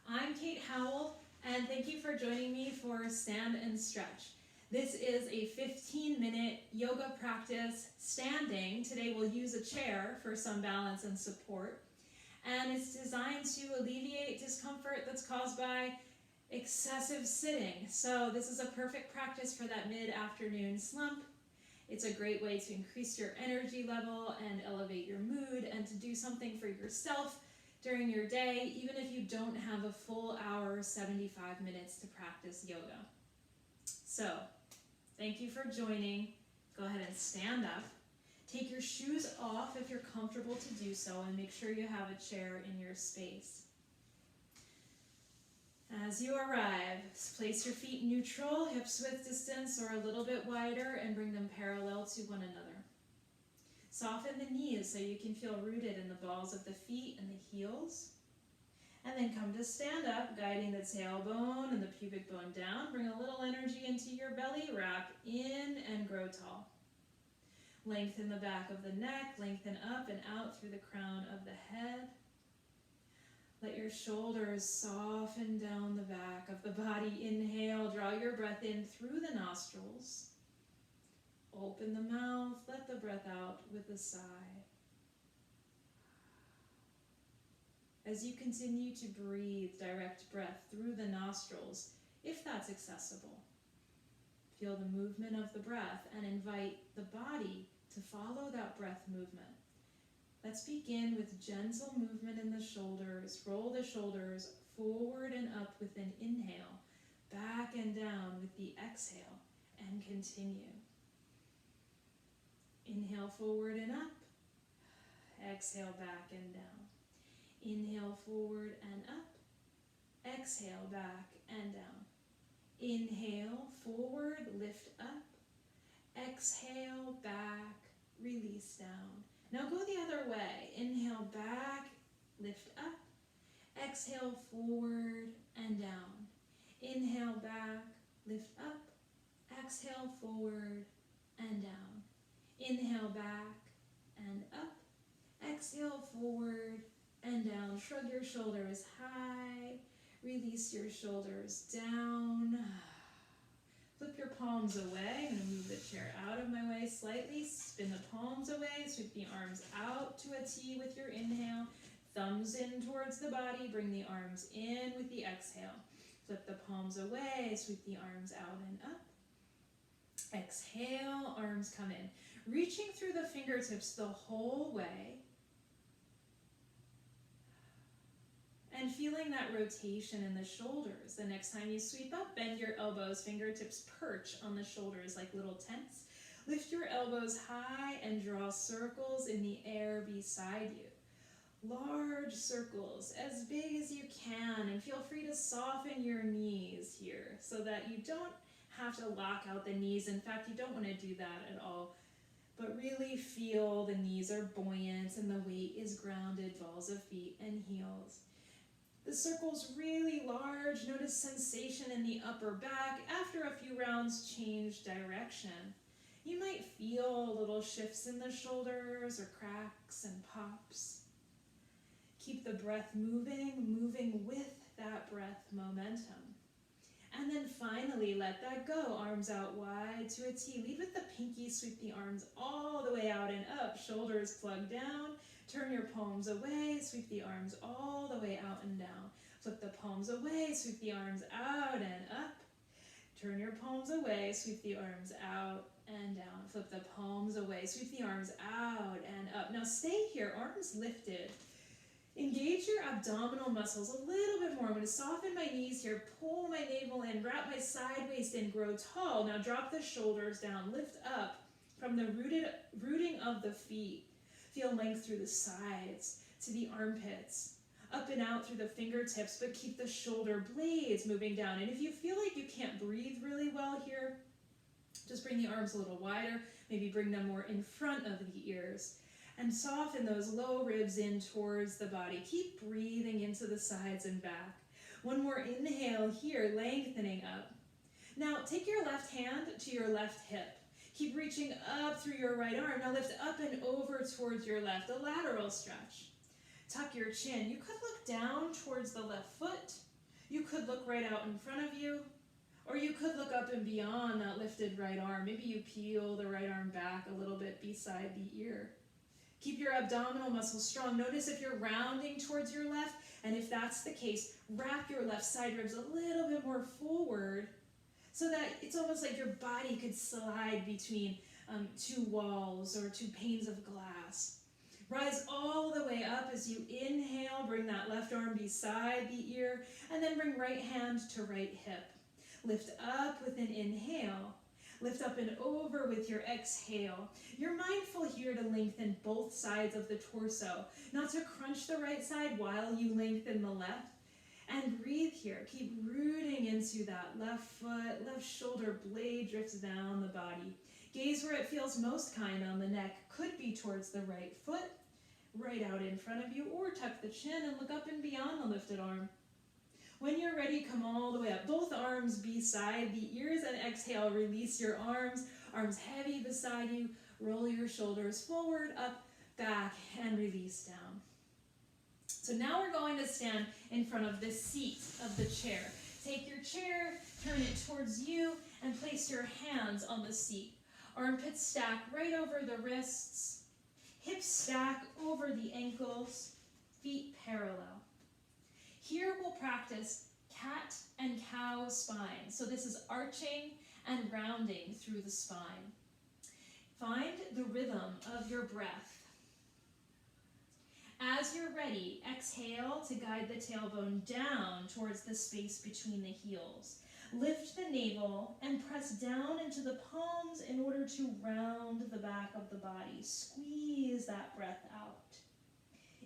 I'm Kate Howell, and thank you for joining me for Stand and Stretch. This is a 15-minute yoga practice standing. Today we'll use a chair for some balance and support, and it's designed to alleviate discomfort that's caused by excessive sitting. So this is a perfect practice for that mid-afternoon slump. It's a great way to increase your energy level and elevate your mood and to do something for yourself during your day, even if you don't have a full hour, 75 minutes to practice yoga. So, thank you for joining. Go ahead and stand up. Take your shoes off if you're comfortable to do so, and make sure you have a chair in your space. As you arrive, place your feet neutral, hips width distance or a little bit wider, and bring them parallel to one another. Soften the knees so you can feel rooted in the balls of the feet and the heels. And then come to stand up, guiding the tailbone and the pubic bone down. Bring a little energy into your belly, wrap in and grow tall. Lengthen the back of the neck, lengthen up and out through the crown of the head. Let your shoulders soften down the back of the body. Inhale, draw your breath in through the nostrils. Open the mouth, let the breath out with a sigh. As you continue to breathe direct breath through the nostrils, if that's accessible, feel the movement of the breath and invite the body to follow that breath movement. Let's begin with gentle movement in the shoulders. Roll the shoulders forward and up with an inhale, back and down with the exhale, and continue. Inhale forward and up, exhale back and down. Inhale forward and up, exhale back and down. Inhale forward, lift up, exhale back, release down. Now go the other way. Inhale back, lift up, exhale forward and down. Inhale back, lift up, exhale forward and down. Inhale back and up, exhale forward and down. Shrug your shoulders high, release your shoulders down. Flip your palms away. I'm going to move the chair out of my way slightly. Spin the palms away, sweep the arms out to a T with your inhale. Thumbs in towards the body, bring the arms in with the exhale. Flip the palms away, sweep the arms out and up. Exhale, arms come in. Reaching through the fingertips the whole way. And feeling that rotation in the shoulders. The next time you sweep up, bend your elbows, fingertips perch on the shoulders like little tents. Lift your elbows high and draw circles in the air beside you. Large circles, as big as you can, and feel free to soften your knees here so that you don't have to lock out the knees. In fact, you don't want to do that at all. But really feel the knees are buoyant and the weight is grounded, balls of feet and heels. The circle's really large. Notice sensation in the upper back. After a few rounds, change direction. You might feel little shifts in the shoulders or cracks and pops. Keep the breath moving with that breath momentum. And then finally, let that go. Arms out wide to a T. Lead with the pinky, sweep the arms all the way out and up. Shoulders plug down. Turn your palms away, sweep the arms all the way out and down. Flip the palms away, sweep the arms out and up. Turn your palms away, sweep the arms out and down. Flip the palms away, sweep the arms out and up. Now stay here, arms lifted. Engage your abdominal muscles a little bit more. I'm going to soften my knees here, pull my navel in, wrap my side waist in, grow tall. Now drop the shoulders down, lift up from the rooting of the feet. Feel length through the sides to the armpits, up and out through the fingertips, but keep the shoulder blades moving down. And if you feel like you can't breathe really well here, just bring the arms a little wider, maybe bring them more in front of the ears. And soften those low ribs in towards the body. Keep breathing into the sides and back. One more inhale here, lengthening up. Now take your left hand to your left hip. Keep reaching up through your right arm. Now lift up and over towards your left, a lateral stretch. Tuck your chin. You could look down towards the left foot You could look right out in front of you, or you could look up and beyond that lifted right arm. Maybe you peel the right arm back a little bit beside the ear. Keep your abdominal muscles strong. Notice if you're rounding towards your left, and if that's the case, wrap your left side ribs a little bit more forward so that it's almost like your body could slide between two walls or two panes of glass. Rise all the way up as you inhale. Bring that left arm beside the ear, and then bring right hand to right hip. Lift up with an inhale. Lift up and over with your exhale. You're mindful here to lengthen both sides of the torso, not to crunch the right side while you lengthen the left. And breathe here. Keep rooting into that left foot, left shoulder blade drifts down the body. Gaze where it feels most kind on the neck. Could be towards the right foot, right out in front of you, or tuck the chin and look up and beyond the lifted arm. When you're ready, come all the way up. Both arms beside the ears, and exhale, release your arms. Arms heavy beside you. Roll your shoulders forward, up, back, and release down. So now we're going to stand in front of the seat of the chair. Take your chair, turn it towards you, and place your hands on the seat. Armpits stack right over the wrists. Hips stack over the ankles. Feet parallel. Here we'll practice cat and cow spine. So this is arching and rounding through the spine. Find the rhythm of your breath. As you're ready, exhale to guide the tailbone down towards the space between the heels. Lift the navel and press down into the palms in order to round the back of the body. Squeeze that breath out.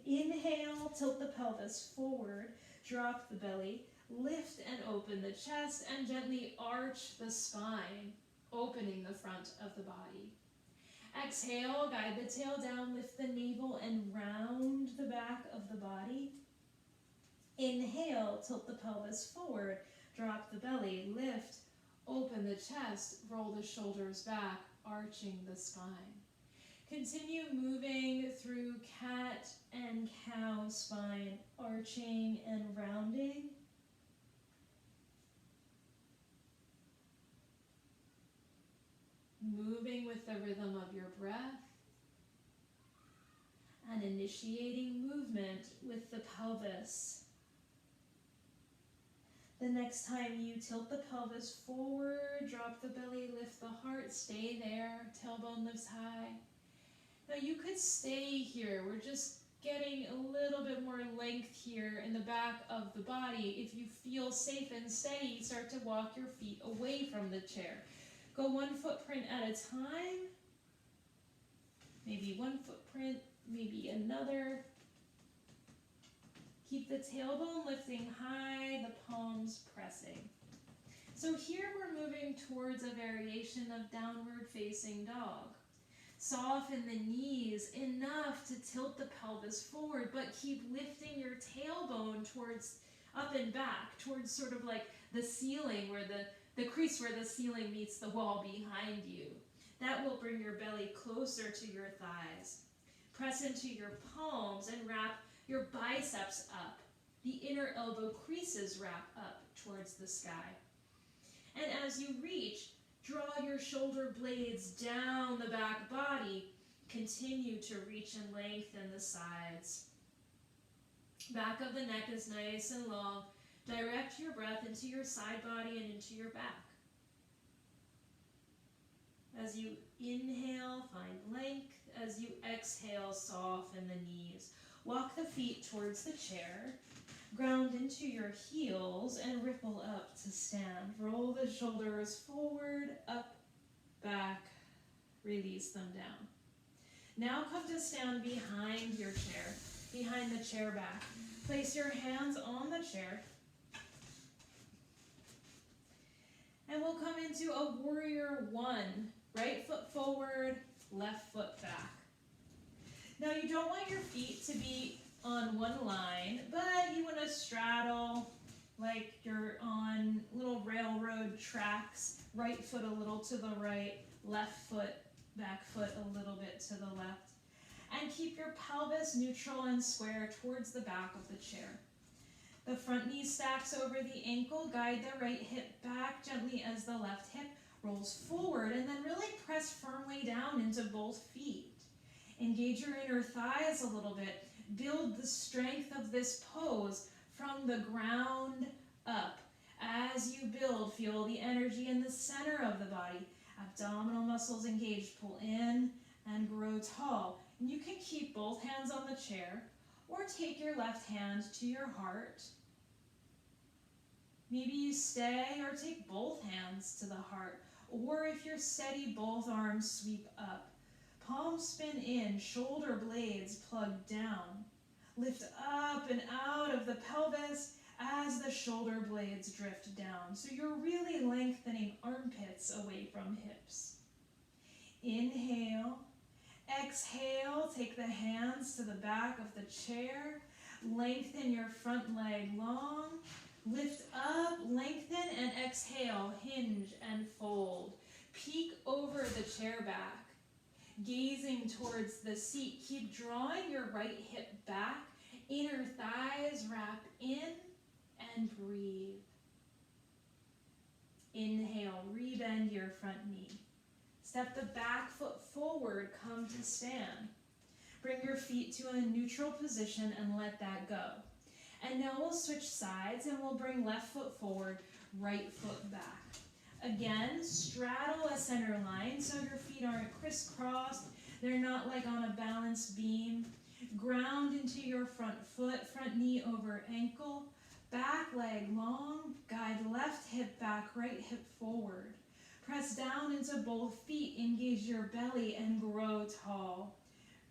Inhale, tilt the pelvis forward, drop the belly, lift and open the chest, and gently arch the spine, opening the front of the body. Exhale, guide the tail down, lift the navel, and round the back of the body. Inhale, tilt the pelvis forward, drop the belly, lift, open the chest, roll the shoulders back, arching the spine. Continue moving through cat and cow spine, arching and rounding. Moving with the rhythm of your breath and initiating movement with the pelvis. The next time you tilt the pelvis forward, drop the belly, lift the heart, stay there, tailbone lifts high. Now you could stay here. We're just getting a little bit more length here in the back of the body. If you feel safe and steady, start to walk your feet away from the chair. Go one footprint at a time. Maybe one footprint, maybe another. Keep the tailbone lifting high, the palms pressing. So here we're moving towards a variation of downward facing dog. Soften the knees enough to tilt the pelvis forward, but keep lifting your tailbone towards up and back, towards sort of like the ceiling, where the crease where the ceiling meets the wall behind you. That will bring your belly closer to your thighs. Press into your palms and wrap your biceps up. The inner elbow creases wrap up towards the sky. And as you reach, draw your shoulder blades down the back body. Continue to reach and lengthen the sides. Back of the neck is nice and long. Direct your breath into your side body and into your back. As you inhale, find length. As you exhale, soften the knees. Walk the feet towards the chair. Ground into your heels and ripple up to stand. Roll the shoulders forward, up, back. Release them down. Now come to stand behind your chair, behind the chair back. Place your hands on the chair. And we'll come into a warrior one. Right foot forward, left foot back. Now you don't want your feet to be on one line, but you want to straddle like you're on little railroad tracks. Right foot a little to the right, left foot, back foot a little bit to the left. And keep your pelvis neutral and square towards the back of the chair. The front knee stacks over the ankle. Guide the right hip back gently as the left hip rolls forward, and then really press firmly down into both feet. Engage your inner thighs a little bit. Build the strength of this pose from the ground up. As you build, feel the energy in the center of the body. Abdominal muscles engaged. Pull in and grow tall. And you can keep both hands on the chair or take your left hand to your heart. Maybe you stay or take both hands to the heart. Or if you're steady, both arms sweep up. Palms spin in, shoulder blades plug down. Lift up and out of the pelvis as the shoulder blades drift down. So you're really lengthening armpits away from hips. Inhale. Exhale, take the hands to the back of the chair. Lengthen your front leg long. Lift up, lengthen, and exhale. Hinge and fold. Peek over the chair back. Gazing towards the seat. Keep drawing your right hip back. Inner thighs wrap in and breathe. Inhale, rebend your front knee. Step the back foot forward, come to stand. Bring your feet to a neutral position and let that go. And now we'll switch sides and we'll bring left foot forward, right foot back. Again, straddle a center line so your feet aren't crisscrossed. They're not like on a balanced beam. Ground into your front foot, front knee over ankle. Back leg long, guide left hip back, right hip forward. Press down into both feet, engage your belly, and grow tall.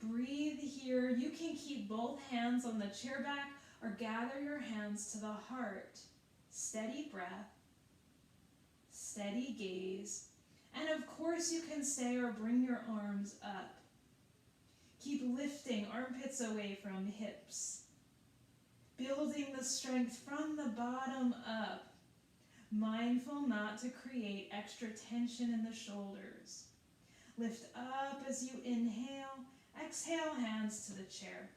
Breathe here. You can keep both hands on the chair back or gather your hands to the heart. Steady breath, steady gaze, and of course you can stay or bring your arms up. Keep lifting, armpits away from hips. Building the strength from the bottom up. Mindful not to create extra tension in the shoulders. Lift up as you inhale. Exhale, hands to the chair.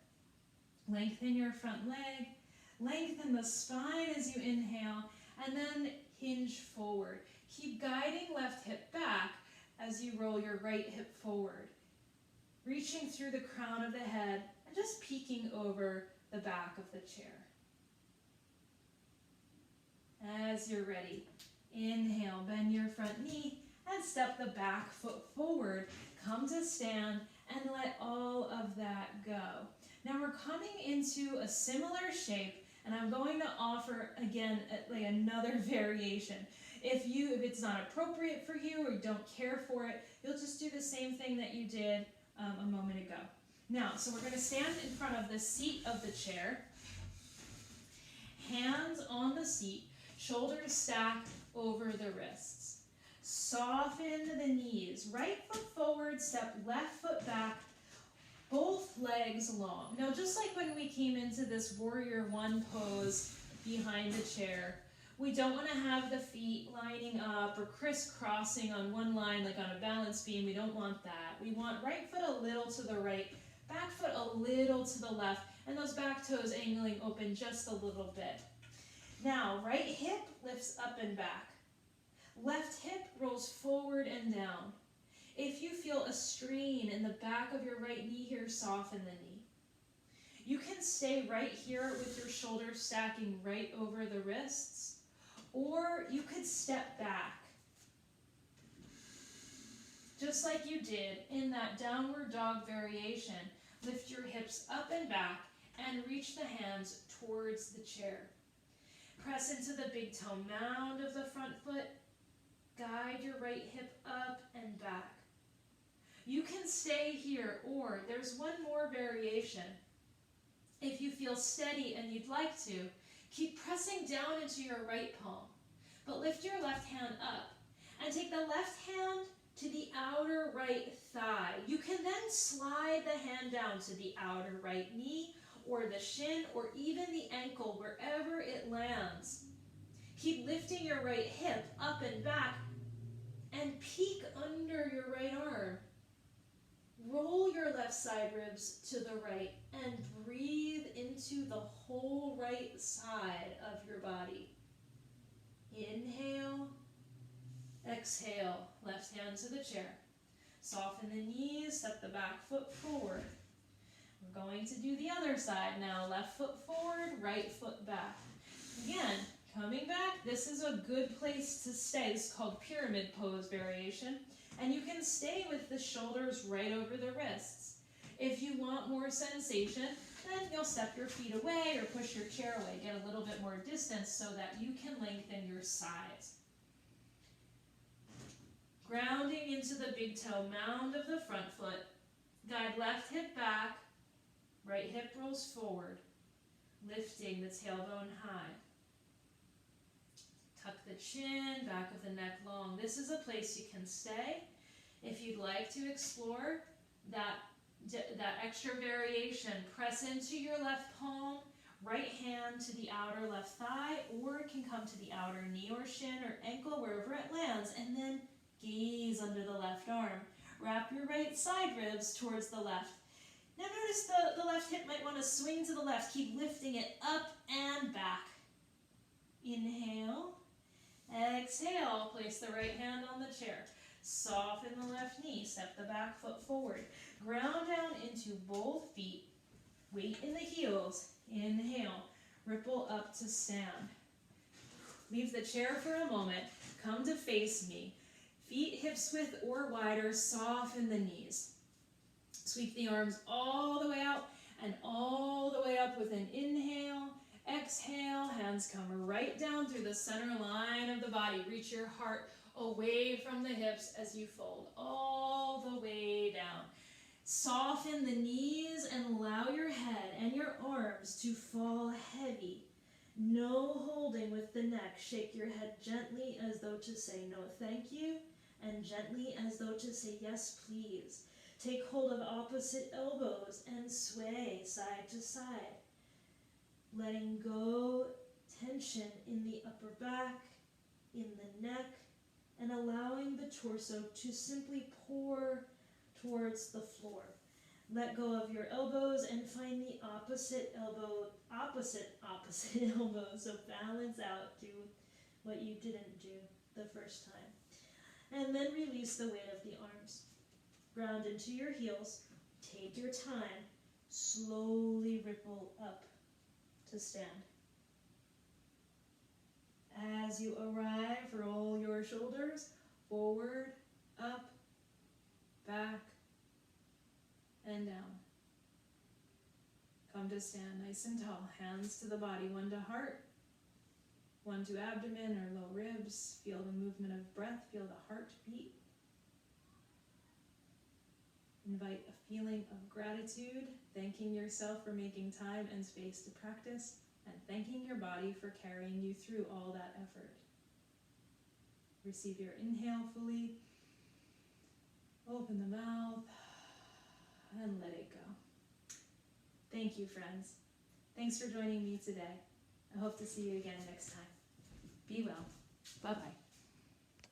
Lengthen your front leg. Lengthen the spine as you inhale. And then hinge forward. Keep guiding left hip back as you roll your right hip forward. Reaching through the crown of the head and just peeking over the back of the chair. As you're ready, inhale, bend your front knee and step the back foot forward. Come to stand and let all of that go. Now we're coming into a similar shape, and I'm going to offer again like another variation. If it's not appropriate for you or you don't care for it, you'll just do the same thing that you did a moment ago. Now, so we're going to stand in front of the seat of the chair, hands on the seat, shoulders stacked over the wrists. Soften the knees. Right foot forward, step left foot back, both legs long. Now, just like when we came into this warrior one pose behind the chair, we don't want to have the feet lining up or crisscrossing on one line like on a balance beam. We don't want that. We want right foot a little to the right, back foot a little to the left, and those back toes angling open just a little bit. Now, right hip lifts up and back. Left hip rolls forward and down. If you feel a strain in the back of your right knee here, soften the knee. You can stay right here with your shoulders stacking right over the wrists, or you could step back. Just like you did in that downward dog variation, lift your hips up and back and reach the hands towards the chair. Press into the big toe mound of the front foot. Guide your right hip up and back. You can stay here, or there's one more variation. If you feel steady and you'd like to, keep pressing down into your right palm, but lift your left hand up and take the left hand to the outer right thigh. You can then slide the hand down to the outer right knee or the shin or even the ankle, wherever it lands. Keep lifting your right hip up and back and peek under your right arm. Roll your left side ribs to the right and breathe into into the whole right side of your body. Inhale, exhale, left hand to the chair. Soften the knees, step the back foot forward. We're going to do the other side now. Left foot forward, right foot back. Again, coming back, this is a good place to stay. This is called pyramid pose variation. And you can stay with the shoulders right over the wrists. If you want more sensation, then you'll step your feet away or push your chair away. Get a little bit more distance so that you can lengthen your sides. Grounding into the big toe mound of the front foot. Guide left hip back, right hip rolls forward, lifting the tailbone high. Tuck the chin, back of the neck long. This is a place you can stay. If you'd like to explore that extra variation, press into your left palm, right hand to the outer left thigh, or it can come to the outer knee or shin or ankle, wherever it lands, and then gaze under the left arm. Wrap your right side ribs towards the left. Now notice the left hip might want to swing to the left. Keep lifting it up and back. Inhale. Exhale. Place the right hand on the chair. Soften the left knee. Step the back foot forward. Ground down into both feet. Weight in the heels. Inhale. Ripple up to stand. Leave the chair for a moment. Come to face me. Feet hips width or wider. Soften the knees. Sweep the arms all the way out and all the way up with an inhale. Exhale, hands come right down through the center line of the body. Reach your heart away from the hips as you fold all the way down. Soften the knees and allow your head and your arms to fall heavy. No holding with the neck. Shake your head gently as though to say no thank you, and gently as though to say yes please. Take hold of opposite elbows and sway side to side. Letting go tension in the upper back, in the neck, and allowing the torso to simply pour towards the floor. Let go of your elbows and find the opposite elbow, opposite elbow. So balance out, do what you didn't do the first time. And then release the weight of the arms. Ground into your heels. Take your time. Slowly ripple up to stand. As you arrive, roll your shoulders forward, up, back, and down. Come to stand nice and tall. Hands to the body, one to heart, one to abdomen or low ribs. Feel the movement of breath, feel the heart beat. Invite a feeling of gratitude, thanking yourself for making time and space to practice, and thanking your body for carrying you through all that effort. Receive your inhale fully. Open the mouth and let it go. Thank you, friends. Thanks for joining me today. I hope to see you again next time. Be well. Bye-bye.